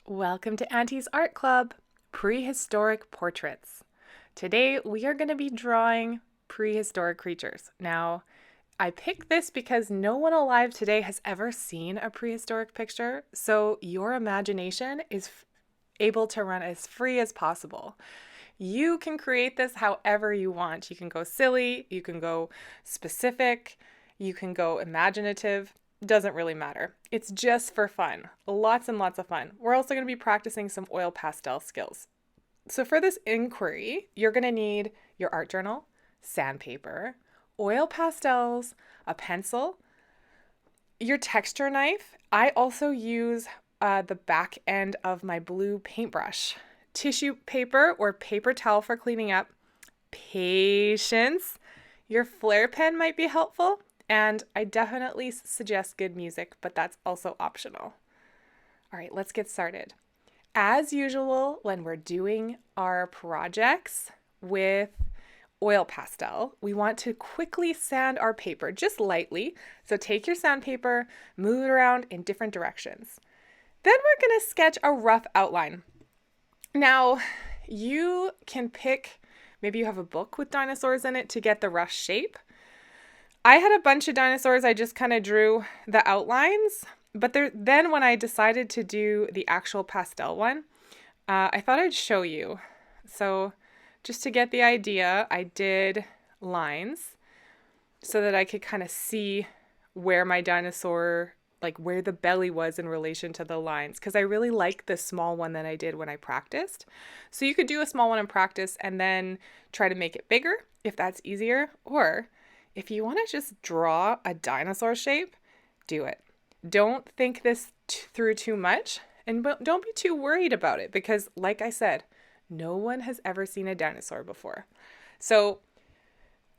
Welcome to Auntie's Art Club, Prehistoric Portraits. Today we are going to be drawing prehistoric creatures. Now, I picked this because no one alive today has ever seen a prehistoric picture, so your imagination is able to run as free as possible. You can create this however you want. You can go silly, you can go specific, you can go imaginative. Doesn't really matter. It's just for fun. Lots and lots of fun. We're also going to be practicing some oil pastel skills. So for this inquiry, you're going to need your art journal, sandpaper, oil pastels, a pencil, your texture knife. I also use the back end of my blue paintbrush, tissue paper or paper towel for cleaning up, patience. Your flare pen might be helpful. And I definitely suggest good music, but that's also optional. All right, let's get started. As usual, when we're doing our projects with oil pastel, we want to quickly sand our paper, just lightly. So take your sandpaper, move it around in different directions. Then we're going to sketch a rough outline. Now, you can pick, maybe you have a book with dinosaurs in it to get the rough shape. I had a bunch of dinosaurs. I just kind of drew the outlines, but then when I decided to do the actual pastel one, I thought I'd show you. So just to get the idea, I did lines so that I could kind of see where my dinosaur, like where the belly was in relation to the lines, because I really like the small one that I did when I practiced. So you could do a small one in practice and then try to make it bigger if that's easier, or if you want to just draw a dinosaur shape, do it. Don't think this through too much, and don't be too worried about it because, like I said, no one has ever seen a dinosaur before. So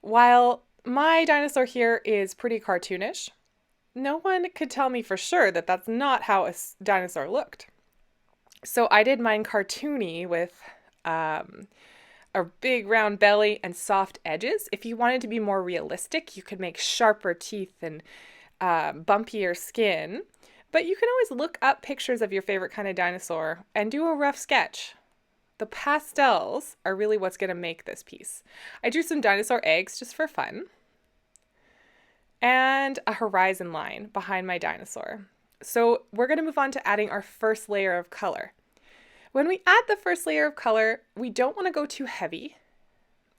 while my dinosaur here is pretty cartoonish, no one could tell me for sure that that's not how a dinosaur looked. So I did mine cartoony with a big round belly and soft edges. If you wanted to be more realistic, you could make sharper teeth and bumpier skin. But you can always look up pictures of your favorite kind of dinosaur and do a rough sketch. The pastels are really what's going to make this piece. I drew some dinosaur eggs just for fun and a horizon line behind my dinosaur. So we're going to move on to adding our first layer of color. When we add the first layer of color, we don't want to go too heavy.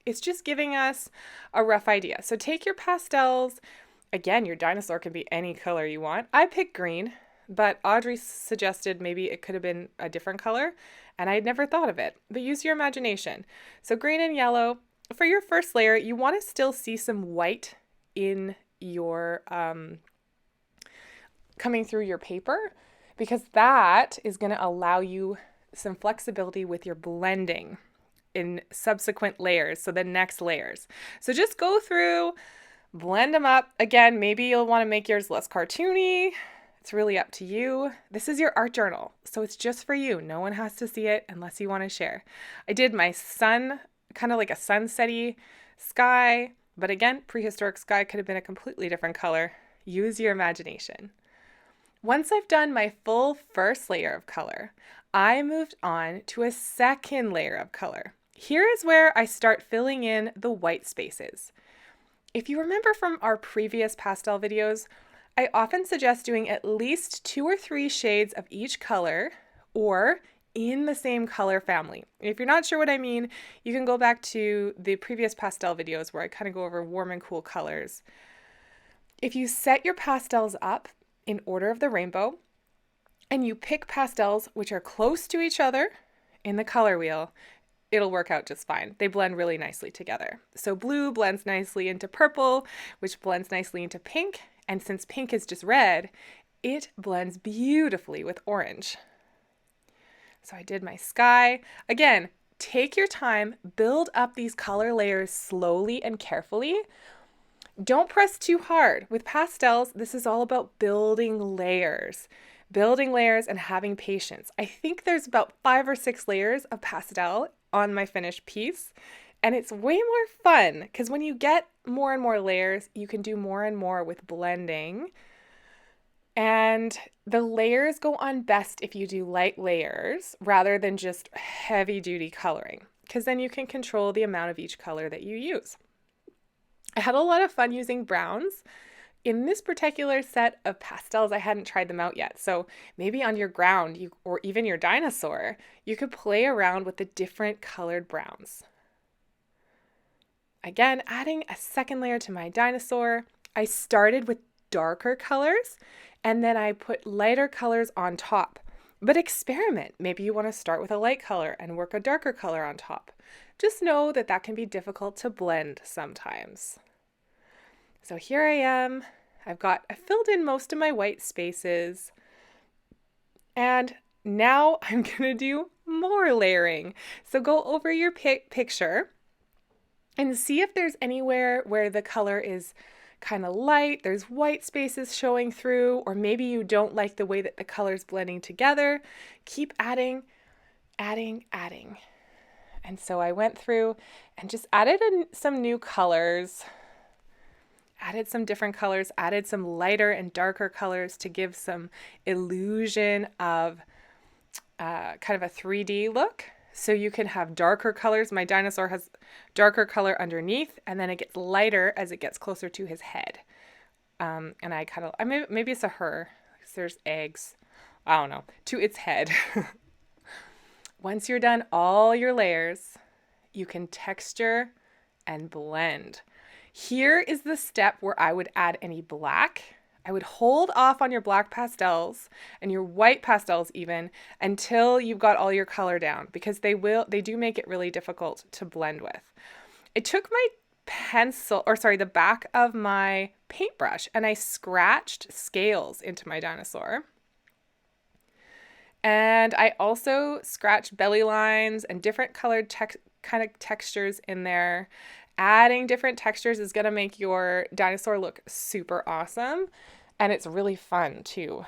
It's just giving us a rough idea. So take your pastels. Again, your dinosaur can be any color you want. I picked green, but Audrey suggested maybe it could have been a different color, and I had never thought of it. But use your imagination. So green and yellow. For your first layer, you want to still see some white in your coming through your paper, because that is going to allow you some flexibility with your blending in subsequent layers, so the next layers. So just go through, blend them up. Again, maybe you'll want to make yours less cartoony. It's really up to you. This is your art journal, so it's just for you. No one has to see it unless you want to share. I did my sun, kind of like a sunsetty sky, but again, prehistoric sky could have been a completely different color. Use your imagination. Once I've done my full first layer of color, I moved on to a second layer of color. Here is where I start filling in the white spaces. If you remember from our previous pastel videos, I often suggest doing at least 2 or 3 shades of each color or in the same color family. If you're not sure what I mean, you can go back to the previous pastel videos where I kind of go over warm and cool colors. If you set your pastels up in order of the rainbow, and you pick pastels which are close to each other in the color wheel, it'll work out just fine. They blend really nicely together. So blue blends nicely into purple, which blends nicely into pink. And since pink is just red, it blends beautifully with orange. So I did my sky. Again, take your time, build up these color layers slowly and carefully. Don't press too hard. With pastels, this is all about building layers and having patience. I think there's about 5 or 6 layers of pastel on my finished piece, and it's way more fun because when you get more and more layers, you can do more and more with blending And the layers go on best if you do light layers rather than just heavy duty coloring, because then you can control the amount of each color that you use. I had a lot of fun using browns. In this particular set of pastels, I hadn't tried them out yet. So maybe on your ground or even your dinosaur, you could play around with the different colored browns. Again, adding a second layer to my dinosaur, I started with darker colors and then I put lighter colors on top. But experiment. Maybe you want to start with a light color and work a darker color on top. Just know that that can be difficult to blend sometimes. So here I am. I filled in most of my white spaces. And now I'm going to do more layering. So go over your picture and see if there's anywhere where the color is kind of light, there's white spaces showing through, or maybe you don't like the way that the color's blending together. Keep adding. And so I went through and just added some new colors, added some different colors, added some lighter and darker colors to give some illusion of kind of a 3D look. So you can have darker colors. My dinosaur has darker color underneath, and then it gets lighter as it gets closer to his head. And maybe it's a her, because there's eggs, I don't know, to its head. Once you're done all your layers, you can texture and blend. Here is the step where I would add any black. I would hold off on your black pastels and your white pastels even until you've got all your color down, because they do make it really difficult to blend with. I took my the back of my paintbrush and I scratched scales into my dinosaur. And I also scratched belly lines and different colored kind of textures in there. Adding different textures is going to make your dinosaur look super awesome. And it's really fun too.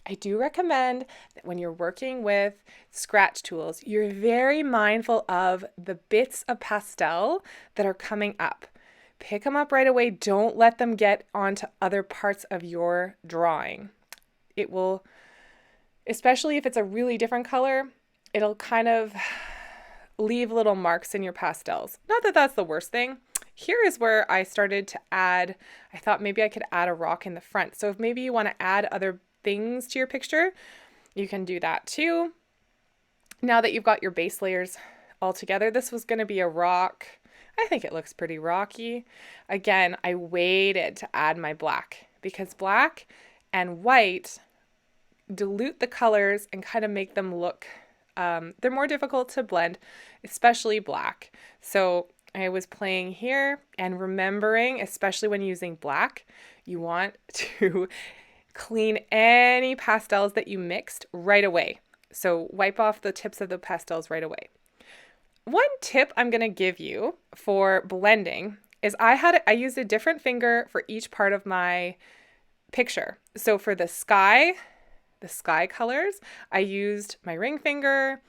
I do recommend that when you're working with scratch tools, you're very mindful of the bits of pastel that are coming up. Pick them up right away. Don't let them get onto other parts of your drawing. It will, especially if it's a really different color, it'll kind of leave little marks in your pastels. Not that that's the worst thing. Here is where I started to add, I thought maybe I could add a rock in the front. So if maybe you want to add other things to your picture, you can do that too. Now that you've got your base layers all together, this was going to be a rock. I think it looks pretty rocky. Again, I waited to add my black because black and white dilute the colors and kind of make them look, they're more difficult to blend, especially black. So I was playing here and remembering, especially when using black, you want to clean any pastels that you mixed right away. So wipe off the tips of the pastels right away. One tip I'm going to give you for blending is I used a different finger for each part of my picture. So for the sky colors, I used my ring finger.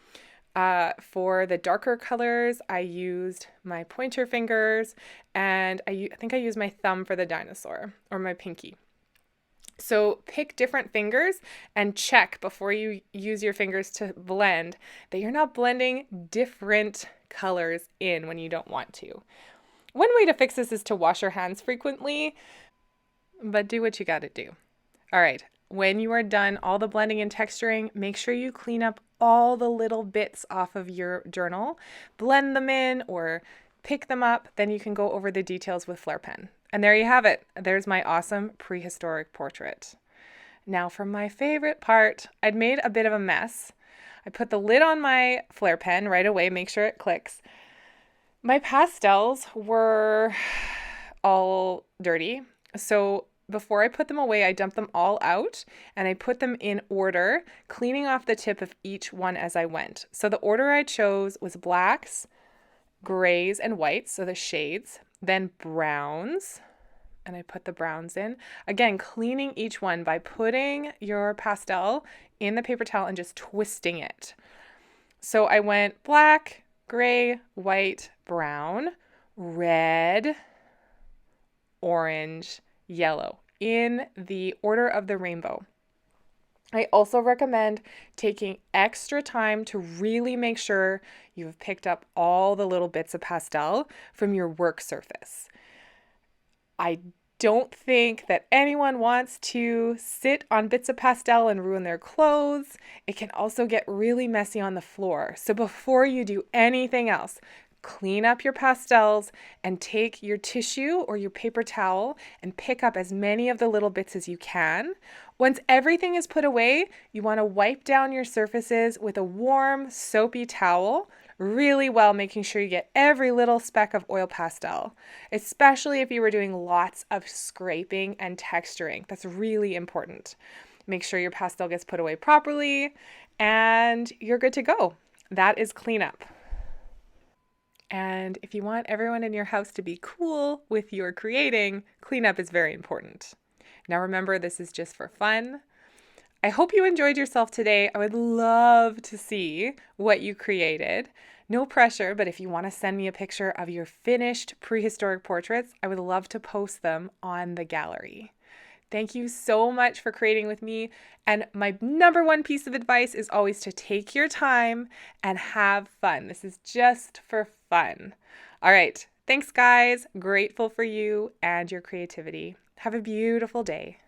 For the darker colors, I used my pointer fingers, and I think I used my thumb for the dinosaur, or my pinky. So pick different fingers and check before you use your fingers to blend that you're not blending different colors in when you don't want to. One way to fix this is to wash your hands frequently, but do what you got to do. All right. When you are done all the blending and texturing, make sure you clean up all the little bits off of your journal, blend them in or pick them up. Then you can go over the details with Flair pen. And there you have it. There's my awesome prehistoric portrait. Now for my favorite part, I'd made a bit of a mess. I put the lid on my Flair pen right away, make sure it clicks. My pastels were all dirty. So before I put them away, I dumped them all out and I put them in order, cleaning off the tip of each one as I went. So the order I chose was blacks, grays, and whites, so the shades, then browns, and I put the browns in. Again, cleaning each one by putting your pastel in the paper towel and just twisting it. So I went black, gray, white, brown, red, orange, yellow. in the order of the rainbow. I also recommend taking extra time to really make sure you've picked up all the little bits of pastel from your work surface. I don't think that anyone wants to sit on bits of pastel and ruin their clothes. It can also get really messy on the floor. So before you do anything else, clean up your pastels and take your tissue or your paper towel and pick up as many of the little bits as you can. Once everything is put away, you want to wipe down your surfaces with a warm, soapy towel really well, making sure you get every little speck of oil pastel, especially if you were doing lots of scraping and texturing. That's really important. Make sure your pastel gets put away properly and you're good to go. That is cleanup. And if you want everyone in your house to be cool with your creating, cleanup is very important. Now remember, this is just for fun. I hope you enjoyed yourself today. I would love to see what you created. No pressure, but if you want to send me a picture of your finished prehistoric portraits, I would love to post them on the gallery. Thank you so much for creating with me. And my number one piece of advice is always to take your time and have fun. This is just for fun. All right. Thanks, guys. Grateful for you and your creativity. Have a beautiful day.